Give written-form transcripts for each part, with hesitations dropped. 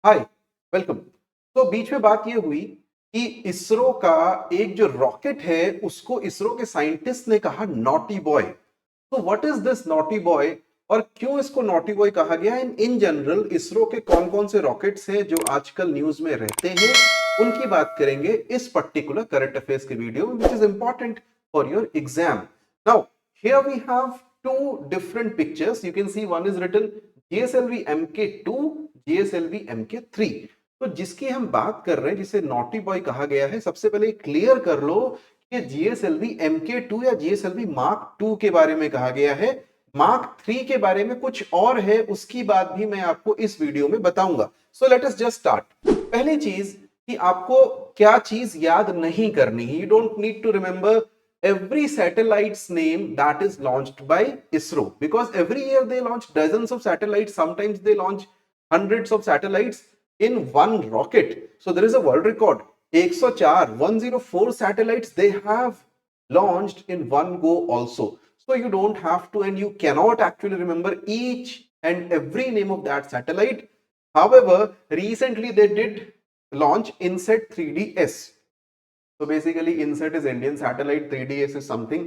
हाय, welcome. तो बीच में बात ये हुई कि इसरो का एक जो रॉकेट है उसको इसरो के साइंटिस्ट ने कहा नॉटी बॉय। तो what is this naughty boy और क्यों इसको नॉटी बॉय कहा गया है? इन जनरल इसरो के कौन कौन से रॉकेट्स हैं जो आजकल न्यूज में रहते हैं, उनकी बात करेंगे इस पर्टिकुलर करंट अफेयर्स के वीडियो में, which is important for your exam. Now here we have two different pictures. You can see one is written GSLV MK2, GSLV MK3। तो जिसकी हम बात कर रहे हैं, जिसे नॉटी बॉय कहा गया है, सबसे पहले क्लियर कर लो कि GSLV MK2 या GSLV मार्क 2 के बारे में कहा गया है। मार्क 3 के बारे में कुछ और है, उसकी बात भी मैं आपको इस वीडियो में बताऊंगा। So let us just start. पहली चीज कि आपको क्या चीज याद नहीं करनी है। You don't need to remember every satellite's name that is launched by ISRO, because every year they launch dozens of satellites, sometimes they launch hundreds of satellites in one rocket. So there is a world record, 104 satellites they have launched in one go also. So you don't have to and you cannot actually remember each and every name of that satellite. However, recently they did launch INSET 3DS. तो basically INSAT is Indian satellite, 3DS is something.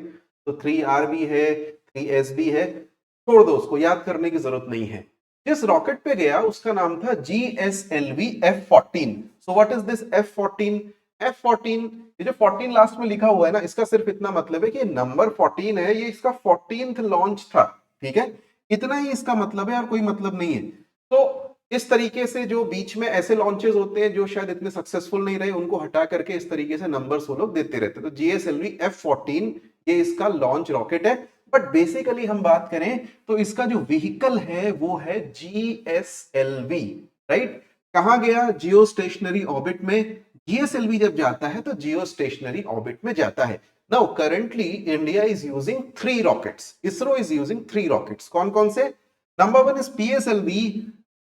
तो 3R भी है, 3S भी है, छोड़ दो, उसको याद करने की जरूरत नहीं है। जिस रॉकेट पे गया उसका नाम था GSLV F14। So what is this F14? F14, ये जो 14 लास्ट में लिखा हुआ है ना, इसका सिर्फ इतना मतलब है कि नंबर 14 है, ये इसका 14th लॉन्च था। ठीक है, इतना ही इसका मतलब है और कोई मतलब नहीं है। तो इस तरीके से जो बीच में ऐसे लॉन्चेस होते हैं जो शायद इतने सक्सेसफुल नहीं रहे, उनको हटा करके इस तरीके से नंबर्स वो लोग देते रहते हैं। तो GSLV F14 ये इसका लॉन्च रॉकेट है। बट बेसिकली हम बात करें तो इसका जो व्हीकल है वो है GSLV। राइट, कहां गया? जियो स्टेशनरी ऑर्बिट में। GSLV जब जाता है तो जियो स्टेशनरी ऑर्बिट में जाता है। Now currently India is using 3 rockets, ISRO is using 3 rockets. कौन कौन से? Number 1 is PSLV।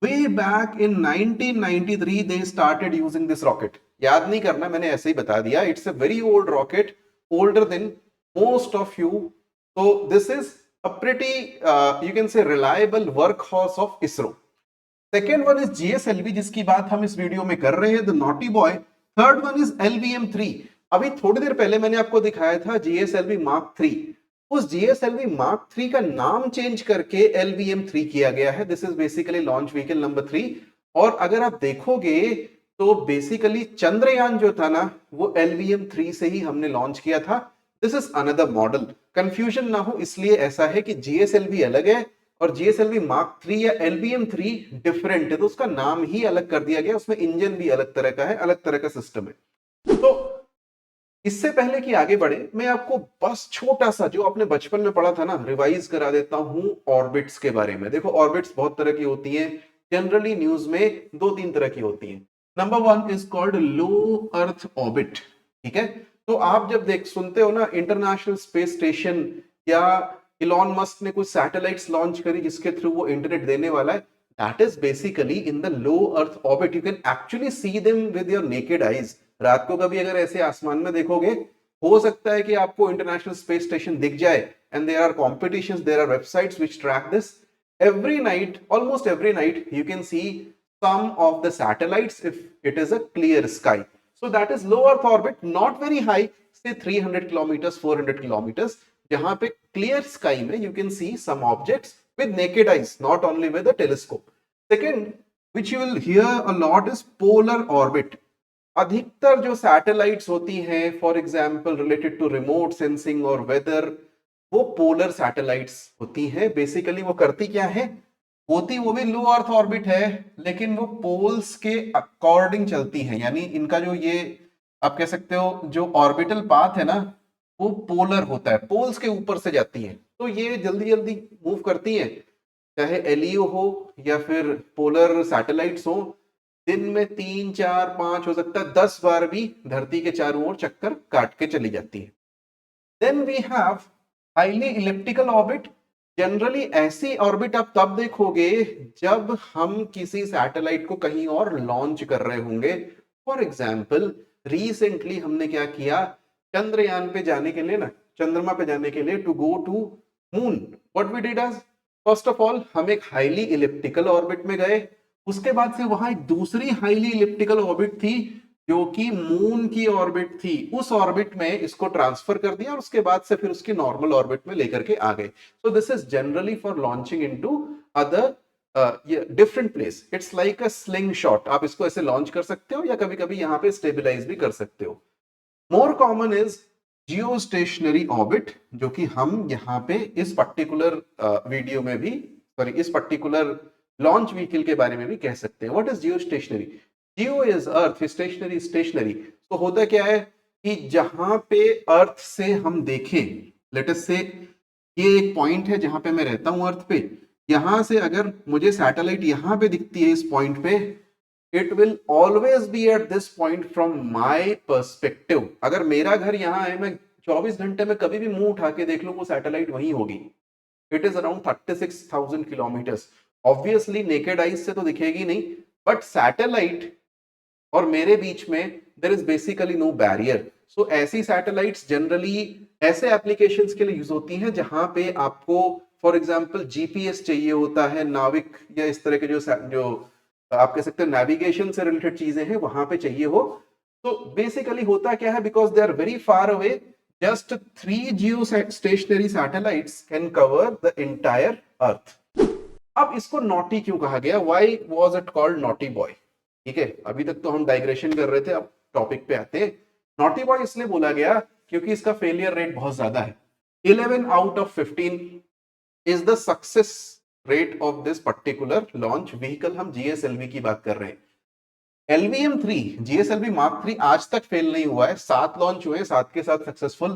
Way back in 1993 they started using this rocket. याद नहीं करना, मैंने ऐसे ही बता दिया। It's a very old rocket, older than most of you. So this is a pretty you can say reliable workhorse of ISRO. Second one is GSLV जिसकी बात हम इस वीडियो में कर रहे हैं, the naughty boy. Third one is LVM3। अभी थोड़ी देर पहले मैंने आपको दिखाया था GSLV Mark 3। उस GSLV Mark 3 का नाम चेंज करके LVM3 किया गया है। This is basically launch vehicle number 3। और अगर आप देखोगे तो बेसिकली चंद्रयान जो था ना, वो LVM3 से ही हमने लॉन्च किया था। This is another model. Confusion ना हो इसलिए ऐसा है कि GSLV अलग है और GSLV Mark 3 या LVM3 डिफरेंट है, तो उसका नाम ही अलग कर दिया गया। उसमें इंजन भी अलग तरह का है, अलग तरह का सिस्टम है। तो इससे पहले कि आगे बढ़े, मैं आपको बस छोटा सा जो आपने बचपन में पढ़ा था ना, रिवाइज करा देता हूं ऑर्बिट्स के बारे में। देखो, ऑर्बिट्स बहुत तरह की होती हैं, जनरली न्यूज में 2-3 तरह की होती हैं। Number 1 is called low earth orbit. ठीक है, तो आप जब देख सुनते हो ना इंटरनेशनल स्पेस स्टेशन या इलॉन मस्क ने कुछ सैटेलाइट्स लॉन्च करी जिसके थ्रू वो इंटरनेट देने वाला है, that is basically in the low earth orbit. You can actually see them with your naked eyes. रात को कभी अगर ऐसे आसमान में देखोगे, हो सकता है कि आपको इंटरनेशनल स्पेस स्टेशन दिख जाए। And there are competitions, there are websites which track this. Every night, almost every night you can see some of the satellites if it is a clear sky. So that is low earth orbit, not very high, say 300 kilometers, 400 kilometers, jahan pe clear sky mein you can see some objects with naked eyes, not only with a telescope. Second, which you will hear a lot, is polar orbit. अधिकतर जो satellites होती हैं, for example related to remote sensing और weather, वो polar satellites होती हैं। Basically वो करती क्या है? होती वो भी लो अर्थ ऑर्बिट है, लेकिन वो पोल्स के अकॉर्डिंग चलती हैं। यानी इनका जो ये आप कह सकते हो जो ऑर्बिटल पाथ है ना, वो पोलर होता है, पोल्स के ऊपर से जाती है। तो ये जल्दी जल्दी मूव करती है, चाहे एलईओ हो या फिर पोलर सैटेलाइट्स हो। दिन में 3, 4, 5, हो सकता है 10 बार भी धरती के चारों ओर चक्कर काट के चली जाती है। Then we have highly elliptical orbit. Generally ऐसी ऑर्बिट आप तब देखोगे जब हम किसी सैटेलाइट को कहीं और लॉन्च कर रहे होंगे। फॉर एग्जाम्पल, रिसेंटली हमने क्या किया, चंद्रयान पे जाने के लिए ना, चंद्रमा पे जाने के लिए, to go to moon, what we did, first of all हम एक हाईली इलिप्टिकल ऑर्बिट में गए। उसके बाद से वहां एक दूसरी हाईली इलिप्टिकल ऑर्बिट थी जो कि मून की ऑर्बिट थी, उस ऑर्बिट में इसको ट्रांसफर कर दिया और उसके बाद से फिर उसकी नॉर्मल ऑर्बिट में लेकर के आ गए। So this is generally for launching into other different place. It's like a sling shot, आप इसको ऐसे लॉन्च कर सकते हो या कभी कभी यहाँ पे स्टेबिलाईज भी कर सकते हो। More common is Jio stationery orbit, जो कि हम यहाँ पे इस पर्टिकुलर वीडियो में भी, सॉरी इस पर्टिकुलर लॉन्च व्हीकल के बारे में भी कह सकते हैं। What is geostationary? Geo is earth, stationary stationary. तो होता क्या है कि जहां पे अर्थ से हम देखें, लेट अस से ये एक पॉइंट है जहां पे मैं रहता हूं अर्थ पे, यहां से अगर मुझे सैटेलाइट यहां पे दिखती है इस पॉइंट पे, it will always be at this point from my perspective. अगर मेरा घर यहाँ है, मैं 24 घंटे में कभी भी मुंह उठा के देख लूं वो सैटेलाइट वहीं होगी। It is around 36,000 kilometres. Obviously naked eyes से तो दिखेगी नहीं, बट सैटेलाइट और मेरे बीच में there is basically no barrier. So ऐसी सैटेलाइट्स जनरली ऐसे एप्लीकेशंस के लिए यूज होती हैं जहां पे आपको फॉर एग्जांपल जीपीएस चाहिए होता है, नाविक या इस तरह के जो आप कह सकते हो नेविगेशन से रिलेटेड चीजें हैं वहां पे चाहिए हो। तो बेसिकली होता क्या है, because they are very far away, just 3 geostationary satellites can cover the entire earth. अब इसको नॉटी क्यों कहा गया? Why was it called naughty boy? ठीक है, अभी तक तो हम डाइग्रेशन कर रहे थे, अब टॉपिक पे आते हैं। नॉटी बॉय इसलिए बोला गया क्योंकि इसका फेलियर रेट बहुत ज्यादा है। 11 out of 15 is the success rate of this particular launch vehicle. हम जीएसएलवी की बात कर रहे हैं। LVM-3 जीएसएलवी मार्क 3 आज तक फेल नहीं हुआ है, 7 लॉन्च हुए, 7 के साथ सक्सेसफुल।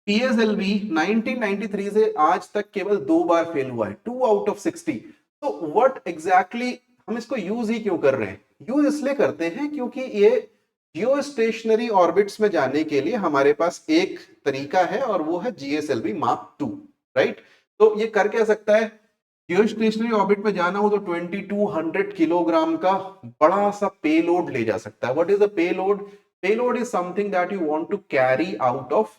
PSLV 1993 से आज तक केवल 2 बार फेल हुआ है, 2 आउट ऑफ 60। तो व्हाट एग्जैक्टली हम इसको यूज ही क्यों कर रहे हैं? यूज इसलिए करते हैं क्योंकि ये जियो स्टेशनरी ऑर्बिट्स में जाने के लिए हमारे पास एक तरीका है और वो है जीएसएलवी मार्क 2, राइट? तो ये कर क्या सकता है? जियो स्टेशनरी ऑर्बिट में जाना हो तो 2200 किलोग्राम का बड़ा सा पेलोड ले जा सकता है। What is the payload? Payload is something that you want to carry out of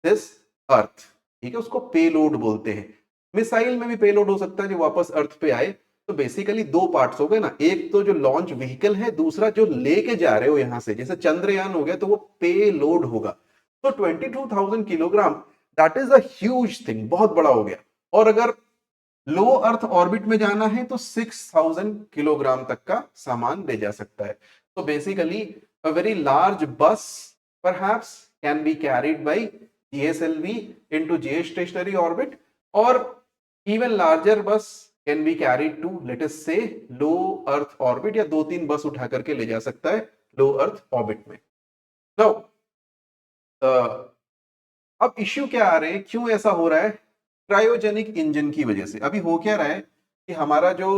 this earth, ठीक है, उसको पेलोड बोलते हैं। मिसाइल में भी पेलोड हो सकता है जो वापस अर्थ पे आए। तो बेसिकली 2 पार्ट्स हो गए ना, एक तो जो लॉन्च व्हीकल है, दूसरा जो लेके जा रहे हो यहां से, जैसे चंद्रयान हो गया तो वो पेलोड होगा। तो 22,000 kilogram, that is a huge thing, बहुत बड़ा हो गया। और अगर लो अर्थ ऑर्बिट में जाना है तो 6,000 किलोग्राम तक का सामान ले जा सकता है। तो बेसिकली अ वेरी लार्ज बस perhaps can be carried by GSLV into geostationary orbit, or even larger bus can be carried to let us say low earth orbit, या 2-3 बस उठा करके ले जा सकता है लो अर्थ ऑर्बिट में। नाउ अब इश्यू क्या आ रहे हैं, क्यों ऐसा हो रहा है? क्रायोजेनिक इंजन की वजह से। अभी हो क्या रहा है कि हमारा जो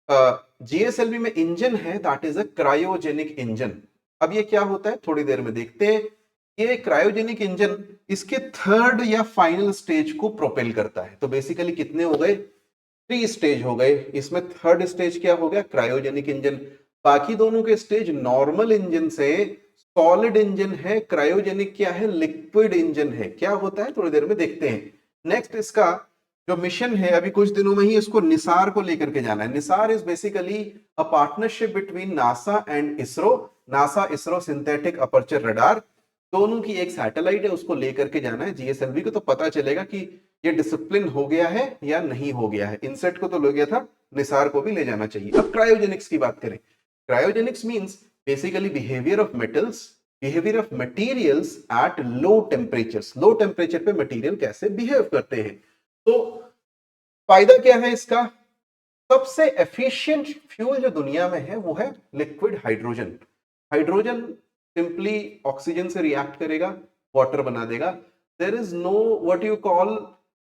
जीएसएलवी में इंजन है that is a cryogenic engine. अब ये क्या होता है थोड़ी देर में देखते हैं। ये क्रायोजेनिक इंजन इसके थर्ड या फाइनल स्टेज को प्रोपेल करता है। तो बेसिकली कितने हो गए? 3 स्टेज हो गए। इसमें थर्ड स्टेज क्या हो गया? Cryogenic engine. बाकी दोनों के स्टेज नॉर्मल इंजन से सॉलिड इंजन है, क्रायोजेनिक क्या है? लिक्विड इंजन है। क्या होता है थोड़ी देर में देखते हैं। नेक्स्ट इसका जो मिशन है, अभी कुछ दिनों में ही इसको निसार को लेकर के जाना है। Nisar is basically a partnership between NASA and ISRO. NASA ISRO synthetic aperture radar दोनों की एक सैटेलाइट है, उसको लेकर के जाना है जीएसएलवी को। तो पता चलेगा कि ये डिसिप्लिन हो गया है या नहीं हो गया है। इनसेट को तो ले गया था, निसार को भी ले जाना चाहिए। अब क्रायोजेनिक्स की बात करें। Cryogenics means basically behaviour of metals, behaviour of materials at low temperatures. Low temperature पे मटेरियल कैसे बिहेव करते हैं। तो फायदा क्या है इसका? सबसे एफिशिएंट फ्यूल जो दुनिया में है वो है liquid hydrogen. Hydrogen simply oxygen से रिएक्ट करेगा, वाटर बना देगा। There is no what you call,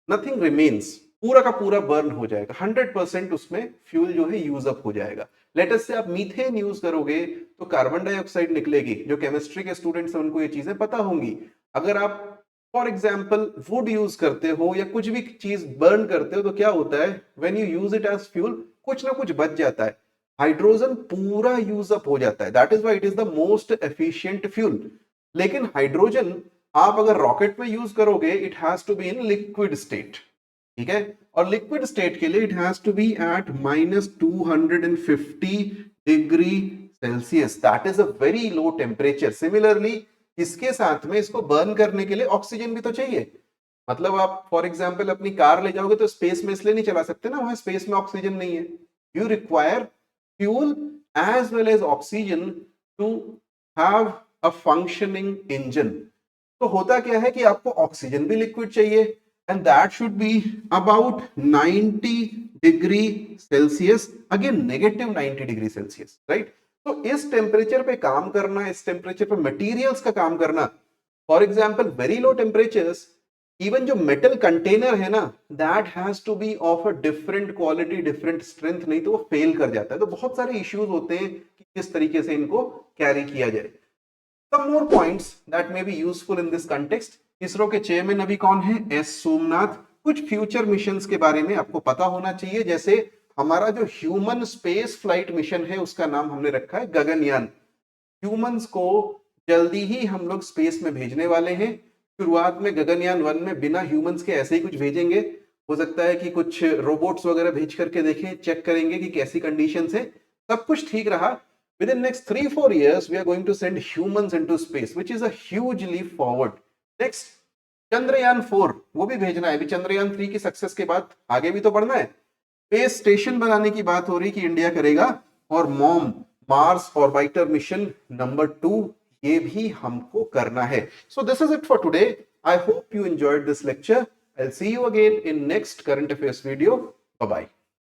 nothing remains, पूरा का पूरा बर्न हो जाएगा। 100% उसमें फ्यूल जो है यूज अप हो जाएगा। लेट अस से आप मीथेन यूज करोगे तो कार्बन डाइऑक्साइड निकलेगी। जो केमिस्ट्री के स्टूडेंट्स हैं उनको ये चीजें पता होंगी। अगर आप फॉर एग्जाम्पल वुड यूज करते हो या कुछ भी चीज बर्न करते हो तो क्या होता है? When you use it as fuel कुछ ना कुछ बच जाता है, हाइड्रोजन पूरा यूज अप हो जाता है। That is why it is the most efficient fuel. लेकिन हाइड्रोजन आप अगर रॉकेट में यूज करोगे, it has to be in liquid state, ठीक है, और लिक्विड स्टेट के लिए it has to be at -250 degree Celsius, that is a very low temperature. Similarly इसके साथ में इसको बर्न करने के लिए ऑक्सीजन भी तो चाहिए। मतलब आप फॉर एग्जाम्पल अपनी कार ले जाओगे तो स्पेस में इसलिए नहीं चला सकते ना, वहां स्पेस में ऑक्सीजन नहीं है। You require fuel as well as oxygen to have a functioning engine. तो होता क्या है कि आपको ऑक्सीजन भी लिक्विड चाहिए, and that should be about 90 degree Celsius, again negative 90 degree Celsius, right. तो इस टेम्परेचर पे काम करना, इस टेम्परेचर पे मटेरियल्स का काम करना, for example very low temperatures, even जो मेटल कंटेनर है ना, that has to be of a different quality, different strength, नहीं तो वो फेल कर जाता है। तो बहुत सारे इश्यूज होते हैं कि किस तरीके से इनको कैरी किया जाए। Some more points that may be useful in this context. ISRO के चेयरमैन अभी कौन है? एस सोमनाथ। कुछ फ्यूचर मिशंस के बारे में आपको पता होना चाहिए, जैसे हमारा जो ह्यूमन स्पेस फ्लाइट मिशन है उसका नाम हमने रखा है गगनयान। ह्यूमंस को जल्दी ही हम लोग स्पेस में भेजने वाले हैं। शुरुआत में गगनयान 1 में बिना ह्यूमंस के ऐसे ही कुछ भेजेंगे। हो सकता है कि कुछ रोबोट्स वगैरह भेज करके देखें, चेक करेंगे कि कैसी कंडीशंस है। सब कुछ ठीक रहा, within next 3-4 years we are going to send humans into space, which is a huge leap forward. Next, Chandrayaan 4 वो भी भेजना है। अभी चंद्रयान 3 की सक्सेस के बाद आगे भी तो बढ़ना है। स्पेस स्टेशन बनाने की बात हो रही कि इंडिया करेगा, और mom Mars orbiter mission number 2 ये भी हमको करना है। So this is it for today. I hope you enjoyed this lecture. I'll see you again in next current affairs video. Bye bye.